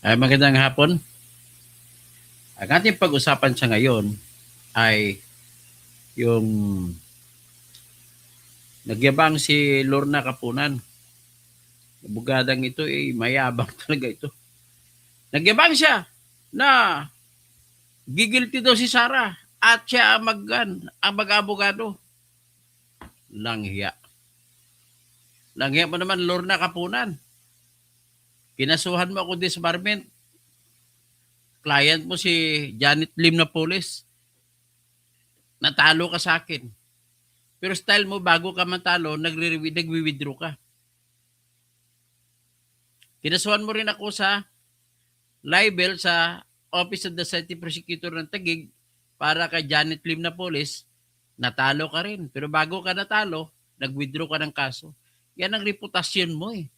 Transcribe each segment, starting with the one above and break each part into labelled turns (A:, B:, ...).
A: Ay, magandang hapon. Ang ating pag-usapan sa ngayon ay yung nagyabang si Lorna Kapunan. Bugadang ito mayabang talaga ito. Nagyabang siya na gigilty daw si Sara at siya ang mag-abogado. Langhiya. Langhiya mo naman, Lorna Kapunan. Kinasuhan mo ako disbarment. Client mo si Janet Lim na police. Natalo ka sa akin. Pero style mo, bago ka matalo, nagwi-withdraw ka. Kinasuhan mo rin ako sa libel sa Office of the City Prosecutor ng Taguig para kay Janet Lim na police, natalo ka rin. Pero bago ka natalo, nag-withdraw ka ng kaso. Yan ang reputasyon mo eh.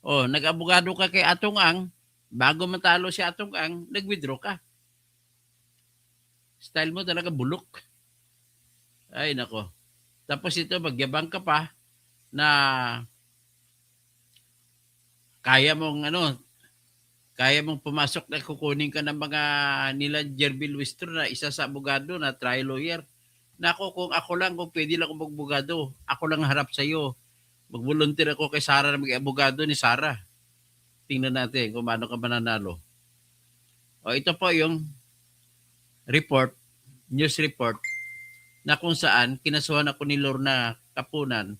A: O, nag-abogado ka kay Atong Ang, bago matalo si Atong Ang, nag-withdraw ka. Style mo talaga bulok. Ay, nako. Tapos ito, magyabang ka pa na kaya mong pumasok na kukunin ka ng mga nila Jervil Wistro na isa sa abogado na trial lawyer. Nako, kung pwede lang akong magbogado, ako lang harap sa iyo. Mag-volunteer ako kay Sara na mag-abogado ni Sara. Tingnan natin kung paano ka mananalo. O, ito po yung news report, na kung saan kinasuhan ako ni Lorna Kapunan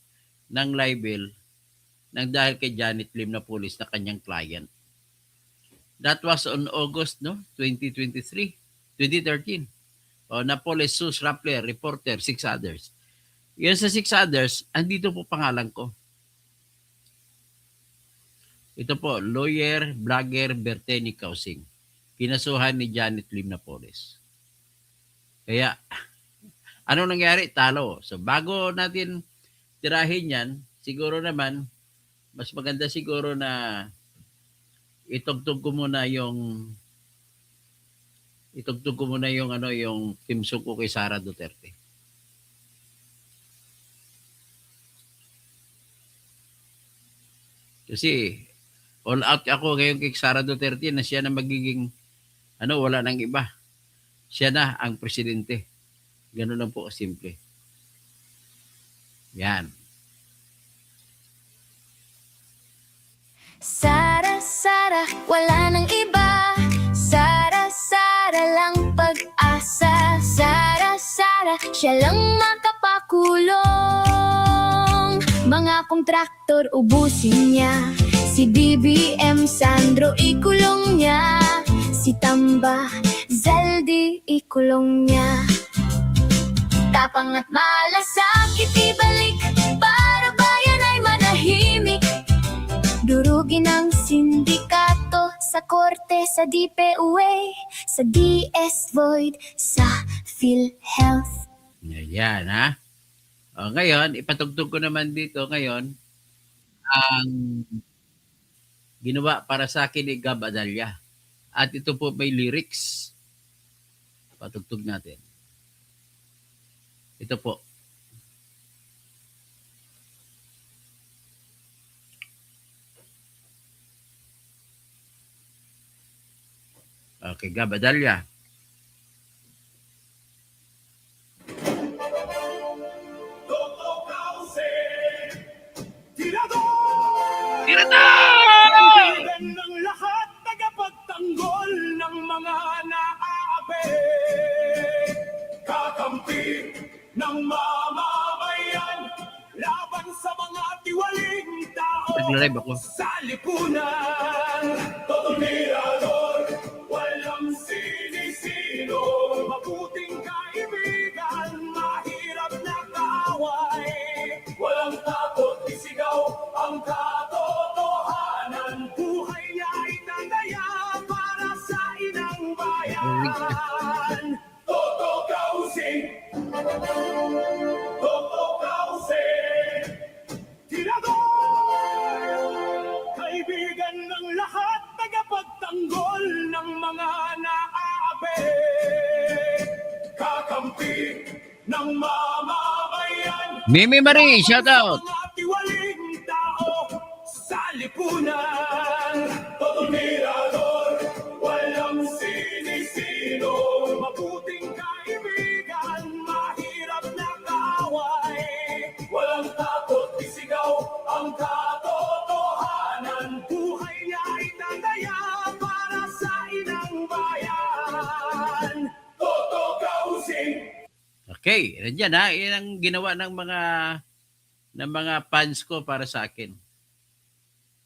A: ng libel nang dahil kay Janet Lim na police na kanyang client. That was on August 2013. Na police sues Rappler, reporter, 6 others. Yan sa 6 others, andito po pangalan ko. Ito po, lawyer, vlogger, Berteni Kausing. Kinasuhan ni Janet Lim na police. Kaya, ano nangyari? Talo. So, bago natin tirahin yan, siguro naman, mas maganda siguro na itugtog ko muna yung theme song ko kay Sara Duterte. Kasi all out ako ngayon kay Sara Duterte na siya na magiging wala nang iba. Siya na ang presidente. Ganun lang po simple. Yan.
B: Sara, Sara, wala nang iba. Sara, Sara lang pag-asa. Sara, Sara, siya lang makapakulong. Mga kontraktor ubusin niya. Si BBM Sandro ikulong niya. Si Tamba Zaldi ikulong niya. Tapang at malasakit ibalik para bayan ay manahimik. Durugin ang sindikato sa korte, sa DPUA, sa DS Void, sa PhilHealth.
A: Yan ha. O, ngayon, ipatugtog ko naman dito ngayon ang ginawa para sa akin ni Gab Adalia. At ito po may lyrics. Patugtog natin. Ito po. Okay, Gab Adalia.
C: Tirador! Ng lahat tagapagtanggol ng mga naaapi. Kakampi ng mamamayan laban sa mga tiwaling tao.
A: Nag-live ako.
C: Sa lipunan, todo mirador, walang sinisino. Mabuting kaibigan, mahirap na kaaway. Walang takot, isigaw ang katotohanan. Buhay niya itataya para sa inang bayan. Toto Kausing, Toto Kausing, tirador! Kaibigan ng lahat, tagapagtanggol ng mga naaapi. Kakampi ng mamamayan.
A: Mimi Marie, shout out.
C: Mga tiwaling tao sa lipunan. Todo mirador, buhay niya ay tataya para sa inang bayan. Toto Kausing!
A: Okay, nandiyan ha. Yan ang ginawa ng mga fans ko para sa akin.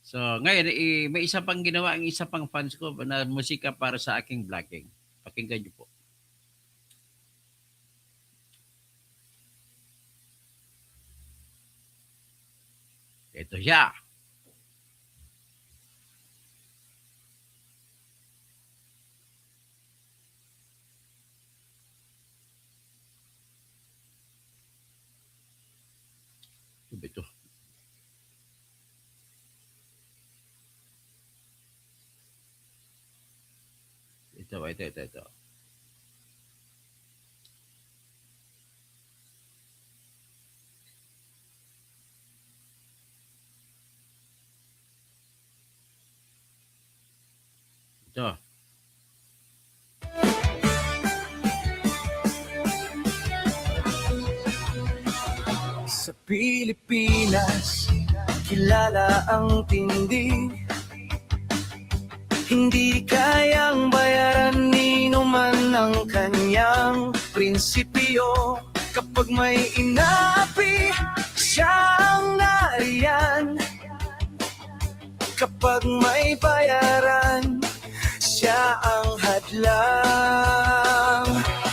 A: So, ngayon, may isa pang ginawa ang isa pang fans ko na musika para sa aking vlogging. Pakinggan niyo po. Ito siya. Ito. Ito. Ito.
C: Sa Pilipinas, kilala ang tindi. Hindi kayang bayaran ni numan ang kanyang prinsipyo. Kapag may inapi, siyang nariyan. Kapag may bayaran, siya ang hadlang.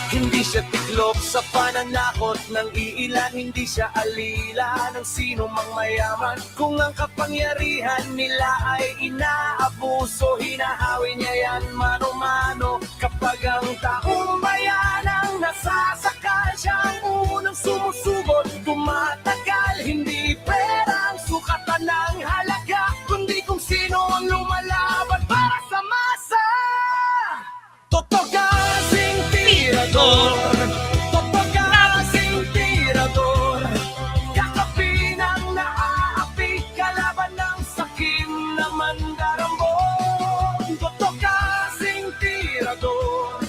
C: Hindi siya tiklop sa pananakot ng iilan. Hindi siya alila ng sino mang mayaman. Kung ang kapangyarihan nila ay inaabuso, hinahawi niya yan mano-mano. Kapag ang taong bayan ang nasasakal, siya ang unang sumusugod, tumatagal. Hindi pera ang sukatan ng halaga, kundi kung sino ang lumalaban para sa masa. Totogasing tirador, totogasing tirador, kakapin ang naaapi, kalaban ng sakim na mandarambon. Totogasing tirador,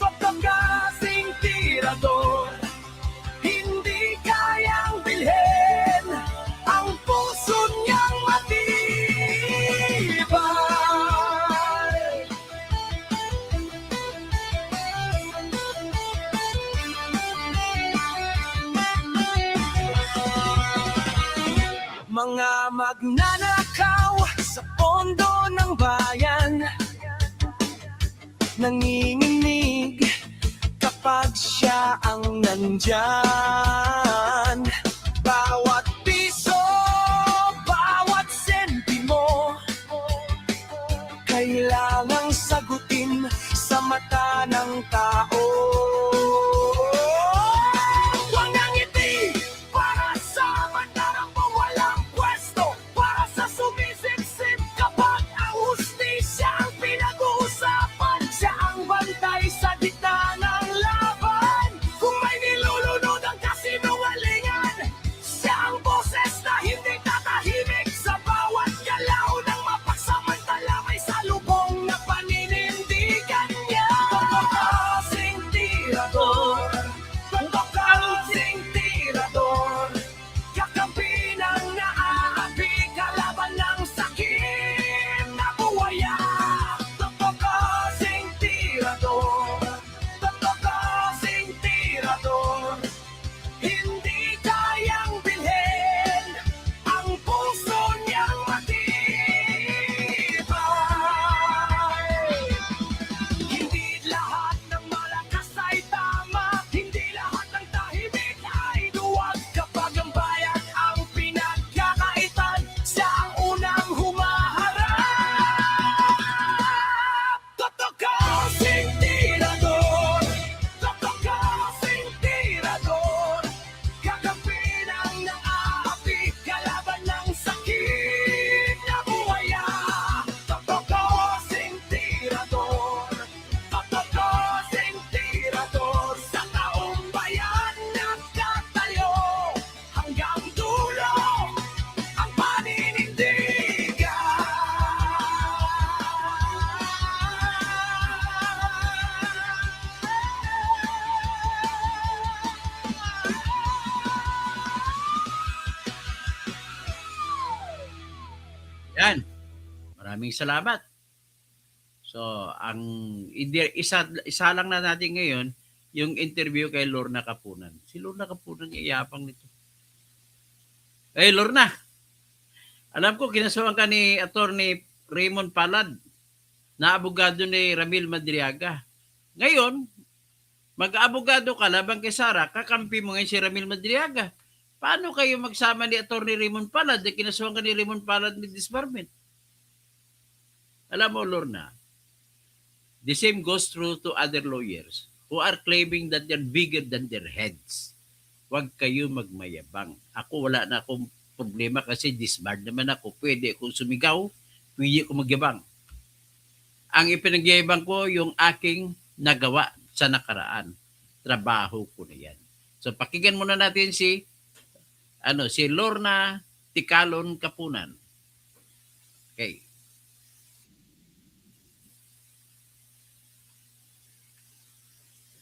C: totogasing tirador, hindi kayang bilhin ang puso niyang matibay. Mga magnanakaw sa pondo ng bayan, nanginginig kapag siya ang nandyan. Bawat piso, bawat sentimo, kailangang sagutin sa mata ng tao. Huwag nang ngiti para sa mandarambong walang pwesto, para sa sumisiksik kapag ang hustisya ang pinag-uusapan. Siya ang bantay sa gitna ng laban. Kung may nilulunod ang kasinungalingan, siya ang boses na hindi tatahimik. Sa bawat galaw ng mapagsamantala may salubong na paninindigan niya. Totogasing
A: Maraming salamat. So, ang isa lang na natin ngayon, yung interview kay Lorna Kapunan. Si Lorna Kapunan, iyapang nito. Eh, Lorna, alam ko, kinasuhan ka ni Attorney Raymond Palad, na abogado ni Ramil Madriaga. Ngayon, mag-abogado ka laban kay Sara, kakampi mo ngayon si Ramil Madriaga. Paano kayo magsama ni Attorney Raymond Palad na kinasuhan ka ni Raymond Palad ni disbarment? Alam mo, Lorna, the same goes true to other lawyers who are claiming that they're bigger than their heads. Huwag kayo magmayabang. Ako wala na akong problema kasi disbarred naman ako. Pwede akong sumigaw, pwede akong magyabang. Ang ipinagyayabang ko yung aking nagawa sa nakaraan. Trabaho ko na yan. So pakinggan muna natin si Lorna Ticalon Kapunan. Okay.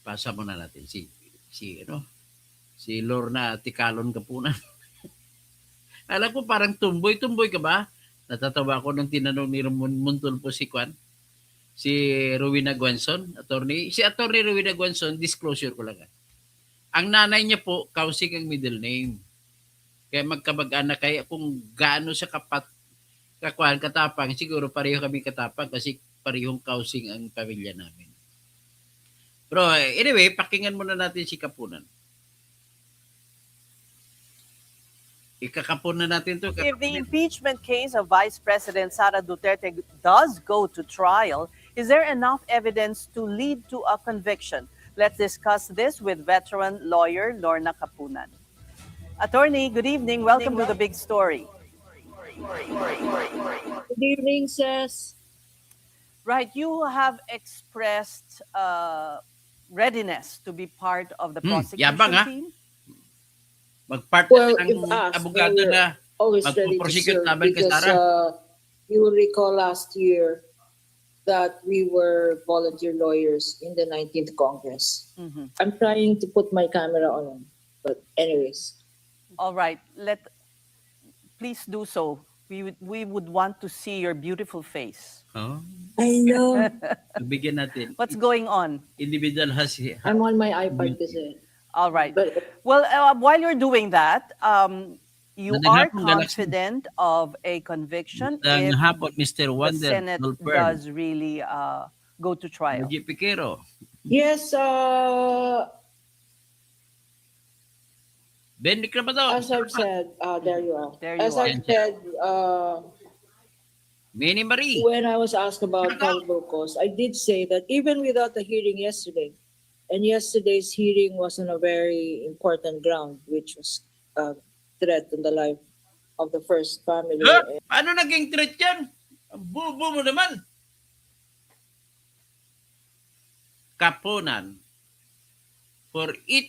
A: Pasa muna natin si Lorna Ticalon Kapunan. Alam ko parang tumboy ka ba? Natatawa ako nung tinanong ni Muntol po si Rowena Guanzon, attorney. Si Attorney Rowena Guanzon, disclosure ko lang. Ang nanay niya po, Kausing ang middle name. Kaya magkamag-anak kaya kung gaano siya katapang, siguro pareho kami katapang kasi parehong Kausing ang pamilya namin. Pero anyway, pakinggan muna natin si Kapunan. Ikakapunan natin to.
D: If the impeachment case of Vice President Sara Duterte does go to trial, is there enough evidence to lead to a conviction? Let's discuss this with veteran lawyer Lorna Kapunan. Attorney, good evening. Welcome to The Big Story.
E: Good evening, sis.
D: Right, you have expressed readiness to be part of the prosecution
A: yabang, ha?
D: team.
A: Mag-part
E: Well,
A: ng
E: if asked,
A: abogado
E: we're
A: na
E: always ready to
A: magpo-prosecute
E: serve
A: laban kay
E: because
A: Sara.
E: you will recall last year that we were volunteer lawyers in the 19th Congress.
D: Mhm.
E: I'm trying to put my camera on, but anyways.
D: All right, please do so. We would want to see your beautiful face.
A: Oh,
E: I know.
A: bigyan natin.
D: What's going on?
A: Individual has
E: I'm on my iPad kasi.
D: All right.
E: But
D: Well, while you're doing that, you
A: Magandang
D: are
A: hapon, Galaxy.
D: confident of a conviction
A: Ang
D: if
A: hapon, Mr.
D: the
A: Wonder
D: Senate
A: Dolper.
D: does really go to trial.
A: Luigi Piquero.
E: yes,
A: Bendik na ba daw?
E: as I've said, there you are.
D: There you
E: As
D: are.
E: I've said,
A: Minnie Marie.
E: when I was asked about probable cause, I did say that even without the hearing yesterday, and yesterday's hearing was on a very important ground, which was threat on the life of the first family.
A: Huh? Paano naging threat yan? Ang bubo mo naman. Kapunan, for it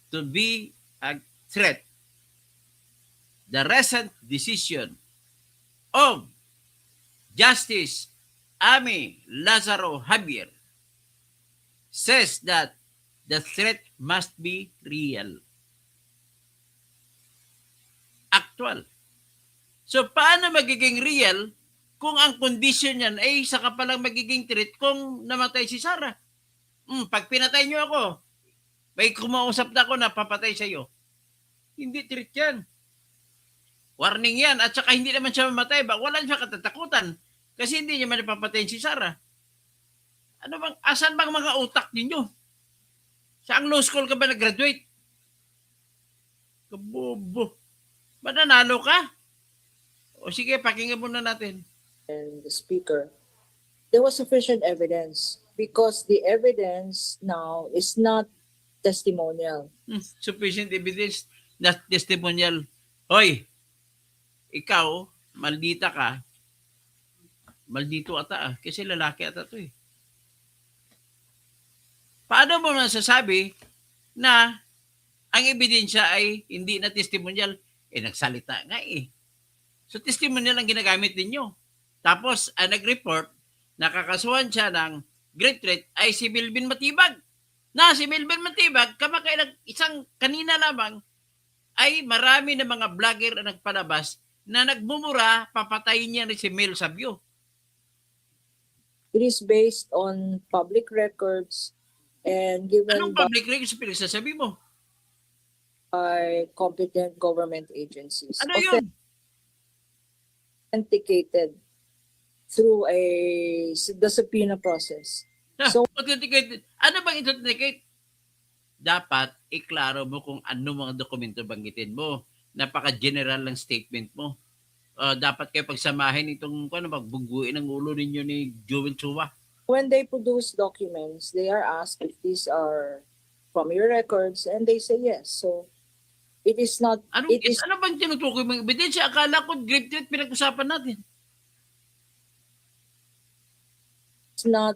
A: to be a threat, the recent decision of Justice Amy Lazaro Javier says that the threat must be real. Actual. So, paano magiging real kung ang condition niyan ay saka palang magiging threat kung namatay si Sara? Pag pinatay niyo ako, may kumausap na ako na papatay sa iyo. Hindi threat yan. Warning yan. At saka hindi naman siya mamatay. Wala siya katatakutan. Kasi hindi niya man napapatayin si Sara. Ano bang, asan bang mga utak ninyo? Saang law school ka ba nag-graduate? Kabobo. Ba nanalo ka? O sige, pakinggan muna natin.
E: And the speaker, there was sufficient evidence because the evidence now is not testimonial.
A: Sufficient evidence na testimonial. Hoy, ikaw, maldita ka. Maldito ata kasi lalaki ata to eh. Paano mo nasasabi na ang ebidensya ay hindi na testimonial? Nagsalita nga eh. So testimonial ang ginagamit ninyo. Tapos, nag-report, nakakasuhan siya ng great threat ay si Melvin Matibag. Na si Melvin Matibag, kamakailang isang kanina lamang, ay marami na mga vlogger na nagpalabas na nagmumura, papatayin niya ni si Mel Sabio.
E: It is based on public records and given
A: Anong public records pinagsasabi mo?
E: by competent government agencies.
A: Ano yun?
E: Authenticated through the subpoena process. So-
A: Authenticated. Ano bang authenticate? Dapat iklaro mo kung ano mga dokumento banggitin mo. Napaka-general lang statement mo. Dapat kayo pagsamahin itong magbuguin ang ulo ninyo ni Joel Chua.
E: When they produce documents, they are asked if these are from your records, and they say yes. So it is not.
A: Ano bang tinutukoy mong ebidensya? Akala ko grave threat pinag-usapan natin.
E: It's not,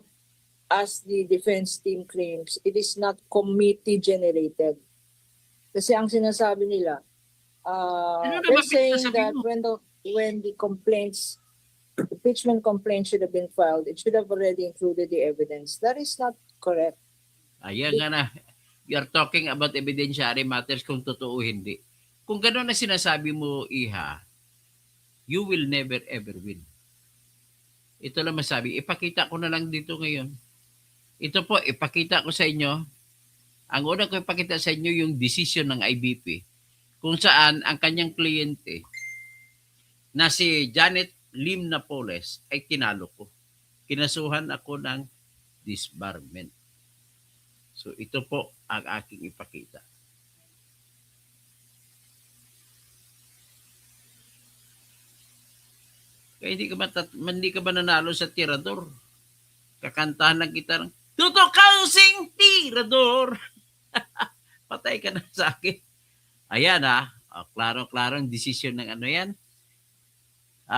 E: as the defense team claims, it is not committee generated. Kasi ang sinasabi nila,
A: Ano
E: they're
A: naman
E: saying
A: sinasabi
E: that
A: mo?
E: when the complaints, impeachment complaint should have been filed, it should have already included the evidence. That is not correct.
A: Ayan nga na. You're talking about evidentiary matters kung totoo hindi. Kung gano'n na sinasabi mo, Iha, you will never ever win. Ito lang masabi. Ipakita ko na lang dito ngayon. Ito po, ipakita ko sa inyo. Ang una ko ipakita sa inyo yung decision ng IBP kung saan ang kanyang kliyente na si Janet Lim Napoles ay tinalo ko. Kinasuhan ako ng disbarment. So ito po ang aking ipakita. Kaya hindi ka ba nanalo sa tirador? Kakantahan lang kita ng tutukausing tirador. Patay ka na sa akin. Ayan ha. Klaro-klaro ang desisyon ng ano yan.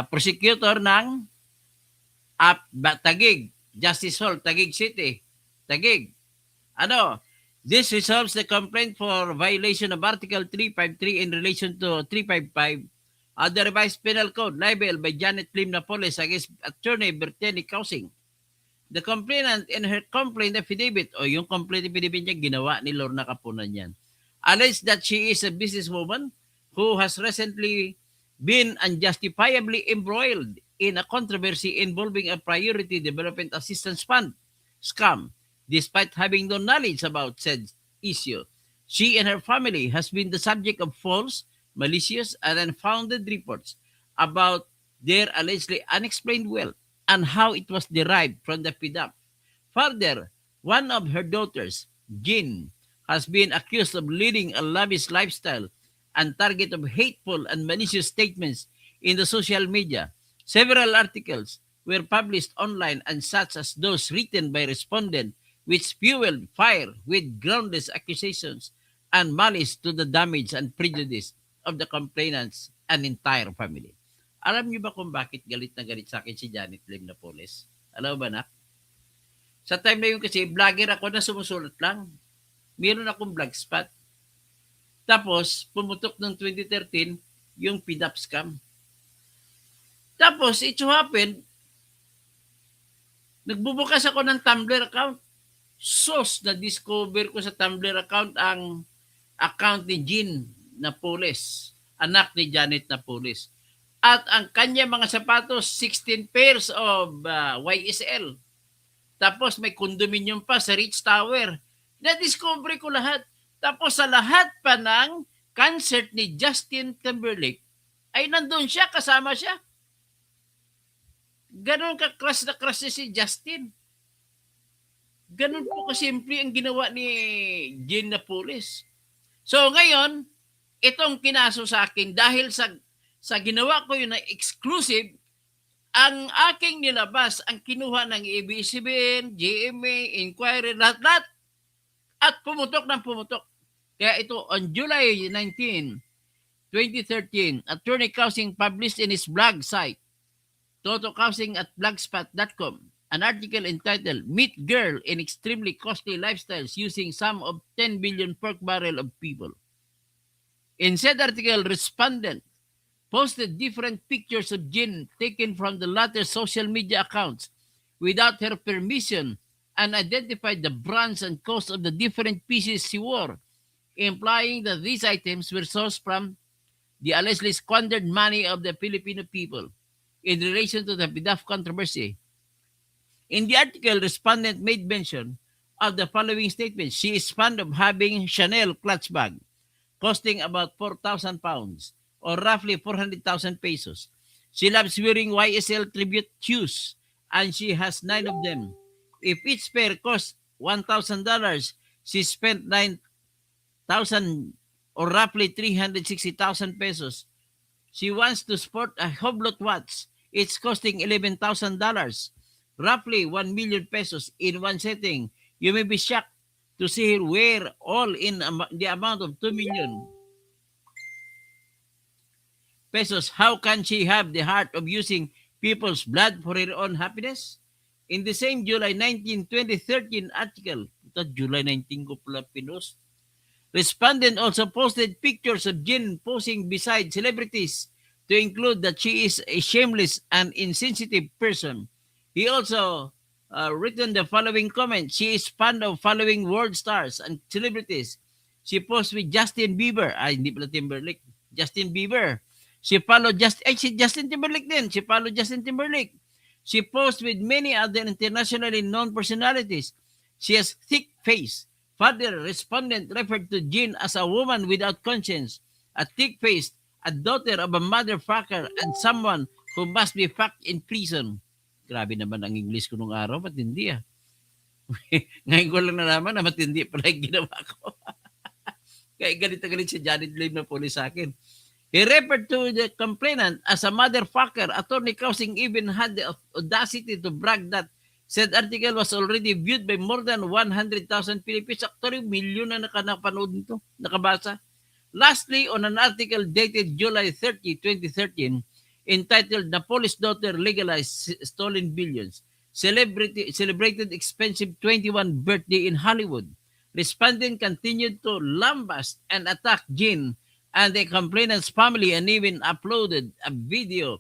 A: Prosecutor ng Taguig. Justice Hall, Taguig City. Taguig. This resolves the complaint for violation of Article 353 in relation to 355 of the revised penal code libel by Janet Lim Napoles against attorney Berteni Kausing. The complainant in her complaint affidavit o yung complaint affidavit niya ginawa ni Lorna Kapunan yan. Alleged that she is a businesswoman who has recently been unjustifiably embroiled in a controversy involving a priority development assistance fund scam. Despite having no knowledge about said issue, she and her family has been the subject of false, malicious, and unfounded reports about their allegedly unexplained wealth and how it was derived from the PDAP. Further, one of her daughters, Jean, has been accused of leading a lavish lifestyle and target of hateful and malicious statements in the social media. Several articles were published online and such as those written by respondent which fueled fire with groundless accusations and malice to the damage and prejudice of the complainants and entire family. Alam niyo ba kung bakit galit na galit sa akin si Janet Lim Napoles? Alam ba na? Sa time na yun kasi, vlogger ako na sumusulat lang. Meron akong blogspot. Tapos, pumutok ng 2013, yung PDAP scam. Tapos, it so happened, nagbubukas ako ng Tumblr account. Na-discover ko sa Tumblr account ang account ni Jean Napoles, anak ni Janet Napoles. At ang kanya mga sapatos, 16 pairs of YSL. Tapos may condominium pa sa Rich Tower. Na-discover ko lahat. Tapos sa lahat pa ng concert ni Justin Timberlake, ay nandun siya, kasama siya. Ganon ka-crush na crush si Justin. Ganon po kasimple ang ginawa ni Jean Napoles. So ngayon, itong kinaso sa akin dahil sa ginawa ko yun na exclusive, ang aking nilabas, ang kinuha ng ABS-CBN, GMA, Inquiry, lahat-lahat, at pumutok ng pumutok. Kaya ito, on July 19, 2013, Attorney Kausing published in his blog site, totokausing@blogspot.com, an article entitled Meet Girl in Extremely Costly Lifestyles Using Some of 10 Billion Pork Barrel of People. In said article, respondent posted different pictures of Jean taken from the latter's social media accounts without her permission and identified the brands and cost of the different pieces she wore, implying that these items were sourced from the allegedly squandered money of the Filipino people in relation to the PDAP controversy. In the article, respondent made mention of the following statement. She is fond of having Chanel clutch bag, costing about 4,000 pounds or roughly 400,000 pesos. She loves wearing YSL tribute shoes and she has 9 of them. If each pair costs $1,000, she spent 9,000 or roughly 360,000 pesos. She wants to sport a Hublot watch. It's costing $11,000, roughly 1 million pesos in one setting. You may be shocked to see her wear all in the amount of 2 million pesos. How can she have the heart of using people's blood for her own happiness? In the same July 19, 2013 article, ito July 19 ko pala pinost, respondent also posted pictures of Jin posing beside celebrities to include that she is a shameless and insensitive person. He also written the following comment. She is fond of following world stars and celebrities. She posed with Justin Bieber. Ay, hindi pala Timberlake. Justin Bieber. She followed Justin Timberlake din. She followed Justin Timberlake. She posed with many other internationally known personalities. She has thick face. Further, respondent referred to Jin as a woman without conscience, a thick-faced, a daughter of a motherfucker, and someone who must be fucked in prison. Grabe naman ang English ko nung araw, matindi ah. Ngayon ko lang nalaman na matindi pala yung ginawa ko. Kaya galit si Janet Lim na puli sa akin. He referred to the complainant as a motherfucker. Attorney Kausing even had the audacity to brag that said article was already viewed by more than 100,000 Filipinos. Actually, milyon na nakapanood nito, nakabasa. Lastly, on an article dated July 30, 2013, entitled The Police Daughter Legalized Stolen Billions, celebrated expensive 21 birthday in Hollywood, respondent continued to lambast and attack Jin and the complainant's family and even uploaded a video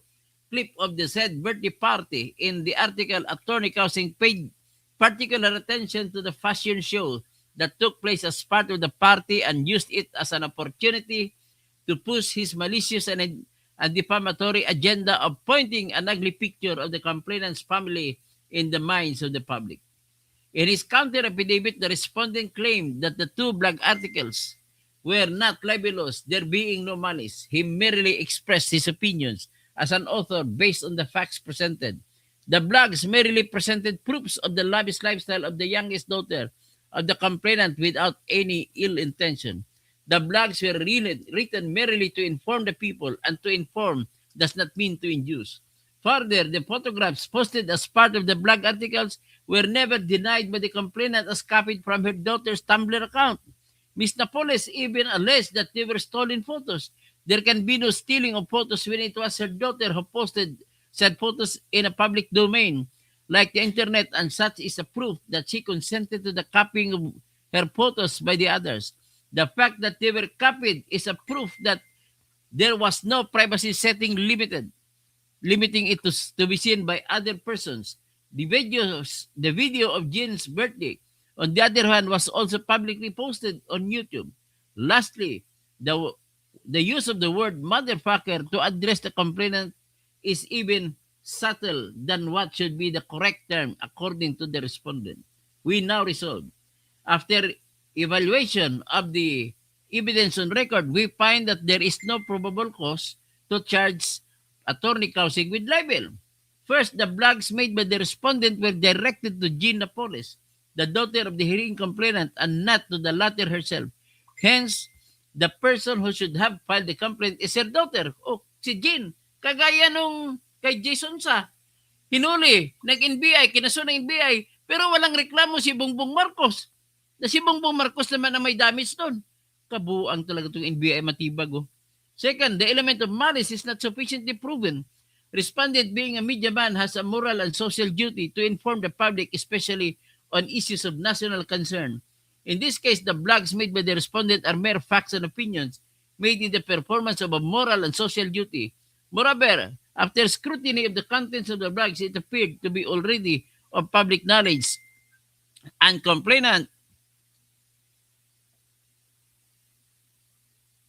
A: clip of the said birthday party. In the article, Attorney Kausing paid particular attention to the fashion show that took place as part of the party and used it as an opportunity to push his malicious and defamatory agenda of pointing an ugly picture of the complainant's family in the minds of the public. In his counter affidavit, the respondent claimed that the two blog articles were not libelous, there being no malice. He merely expressed his opinions as an author based on the facts presented. The blogs merely presented proofs of the lavish lifestyle of the youngest daughter of the complainant without any ill intention. The blogs were written merely to inform the people, and to inform does not mean to induce. Further, the photographs posted as part of the blog articles were never denied by the complainant as copied from her daughter's Tumblr account. Ms. Napoles even alleged that they were stolen photos. There can be no stealing of photos when it was her daughter who posted said photos in a public domain, like the internet, and such is a proof that she consented to the copying of her photos by the others. The fact that they were copied is a proof that there was no privacy setting limiting it to be seen by other persons. The video of Jin's birthday, on the other hand, was also publicly posted on YouTube. Lastly, the use of the word motherfucker to address the complainant is even subtle than what should be the correct term according to the respondent. We now resolve. After evaluation of the evidence on record, we find that there is no probable cause to charge Attorney Kausing with libel. First, the blogs made by the respondent were directed to Jean Napoles, the daughter of the hearing complainant, and not to the latter herself. Hence, the person who should have filed the complaint is her daughter, o si Jean. Kagaya nung kay Jason sa hinuli, nag-NBI, kinaso ng NBI, pero walang reklamo si Bongbong Marcos. Na si Bongbong Marcos naman na may damage doon. Kabuang talaga itong NBI, matibag. Oh. Second, the element of malice is not sufficiently proven. Respondent, being a media man, has a moral and social duty to inform the public, especially on issues of national concern. In this case, the blogs made by the respondent are mere facts and opinions made in the performance of a moral and social duty. Moreover, after scrutiny of the contents of the blogs, it appeared to be already of public knowledge, and complainant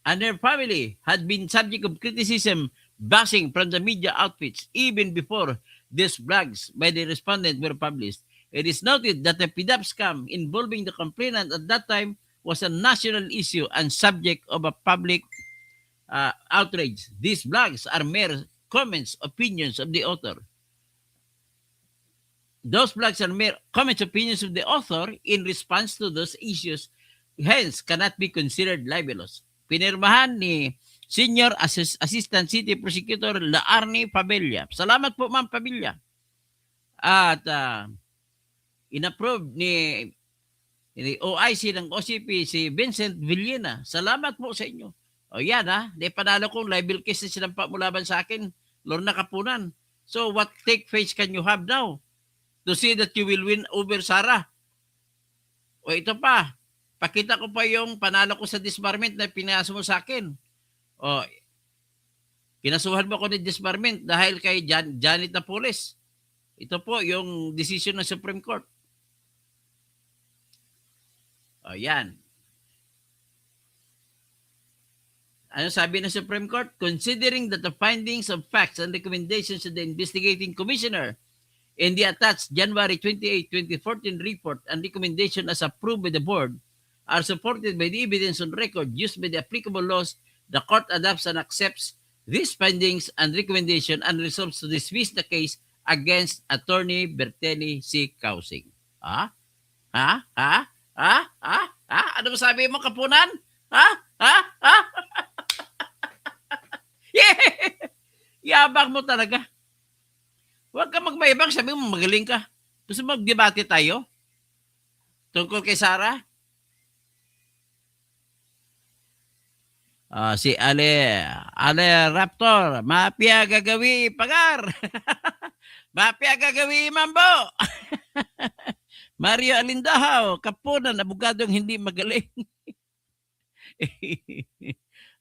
A: and her family had been subject of criticism, bashing from the media outfits even before these blogs by the respondent were published. It is noted that the PDAP scam involving the complainant at that time was a national issue and subject of a public outrage. These blogs are mere comments, opinions of the author. Those blogs are mere comments, opinions of the author in response to those issues, hence cannot be considered libelous. Pinirmahan ni Senior Assistant City Prosecutor Laarni Pabella. Salamat po, Ma'am Pabella. At inapprove ni OIC ng OCP si Vincent Villena. Salamat po sa inyo. O yan di panalo kong libel case na sinampa mo laban sa akin, Lorna Kapunan. So what take face can you have now to see that you will win over Sara? O ito pa, pakita ko pa yung panalo ko sa disbarment na pinaso mo sa akin. O, kinasuhan mo ko ni disbarment dahil kay Janet Napoles. Ito po yung decision ng Supreme Court. O yan. Ano sabi ng Supreme Court? Considering that the findings of facts and recommendations of the investigating commissioner in the attached January 28, 2014 report and recommendation as approved by the board are supported by the evidence on record used by the applicable laws, the court adopts and accepts these findings and recommendation and resolves to dismiss the case against Attorney Berteni C. Causing. Ano masabi mo, Kapunan? Yabang mo talaga. Huwag ka magmaibang, sabi mo magaling ka. Gusto mo mag-debate tayo? Tungkol kay Sara? Si Ale Raptor, mapia gagawi pagar. Mapia gagawi mambo. Mario Alindahaw, Kapunan, abogadong hindi magaling.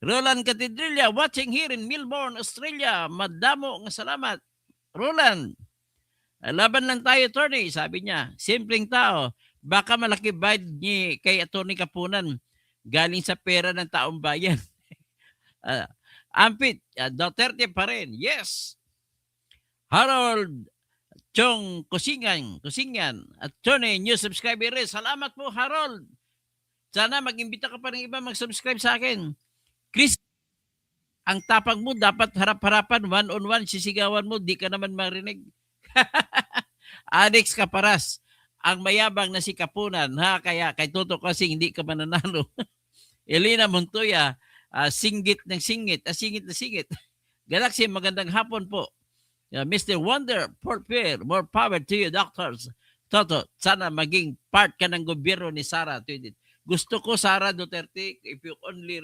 A: Roland Catedrilla, watching here in Melbourne, Australia. Madamo nga salamat. Roland, laban lang tayo, attorney, sabi niya. Simpleng tao. Baka malaki bayad ni kay Attorney Kapunan galing sa pera ng taong bayan. Ampit, Duterte pa rin. Yes. Harold Chong Kusingan, Attorney, new subscriber rin. Salamat po, Harold. Sana mag-imbita ka pa ng iba mag-subscribe sa akin. Chris, ang tapang mo dapat harap-harapan, one-on-one, sisigawan mo, di ka naman marinig. Alex Caparas, ang mayabang na si Kapunan, kaya kay Toto kasi hindi ka mananalo. Elena Montoya, singgit ng singit, singit na singit. Galaxy, magandang hapon po. Mr. Wonder, more power to you, doctors. Toto, sana maging part ka ng gobyerno ni Sara. Gusto ko, Sara Duterte, if you only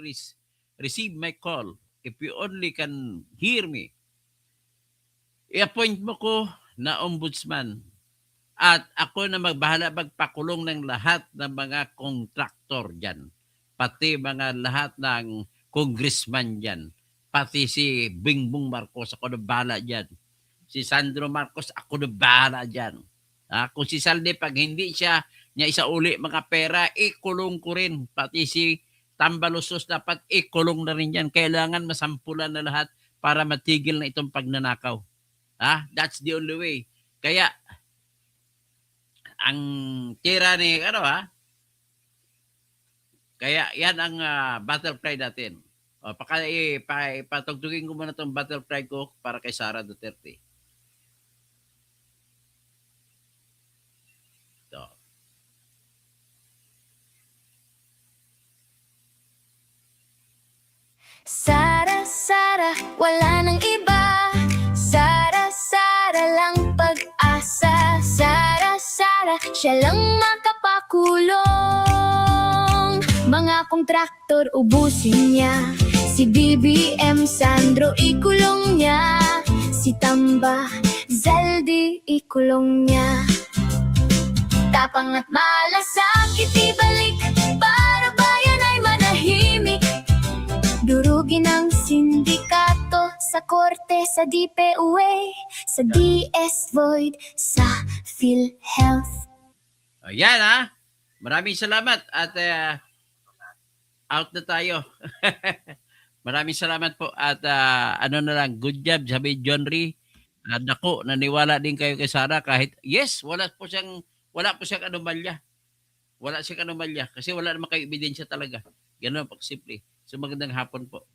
A: receive my call, if you only can hear me, i-appoint mo ko na ombudsman at ako na magbahala magpakulong ng lahat ng mga kontraktor dyan, pati mga lahat ng congressman dyan, pati si Bingbong Marcos, ako na bahala dyan, si Sandro Marcos, ako na bahala dyan. Kung si Salde, pag hindi niya isauli mga pera, ikulong ko rin, pati si Tambalusos dapat ikulong na rin yan. Kailangan masampulan na lahat para matigil na itong pagnanakaw. That's the only way. Kaya, ang tira ni, kaya yan ang battle cry natin. Patugtugin ko muna itong battle cry ko para kay Sara Duterte. Ito.
B: Sara, Sara, wala nang iba. Sara, Sara lang pag-asa. Sara, Sara, siya lang makapakulong. Mga kontraktor ubusin niya. Si BBM Sandro ikulong niya. Si Tamba Zaldi ikulong niya. Tapang at malasakit ibalik para bayan ay manahimik. Durugin ang sindikato sa korte, sa DPUA, sa DS Void, sa PhilHealth.
A: Ayan Maraming salamat at out na tayo. Maraming salamat po at ano na lang, good job sabi John Ree. Nako, naniwala din kayo kay Sara kahit yes, wala po siyang anomalya. Wala siyang anomalya kasi wala naman kayo ebidensya talaga. Ganoon po simple. So magandang hapon po.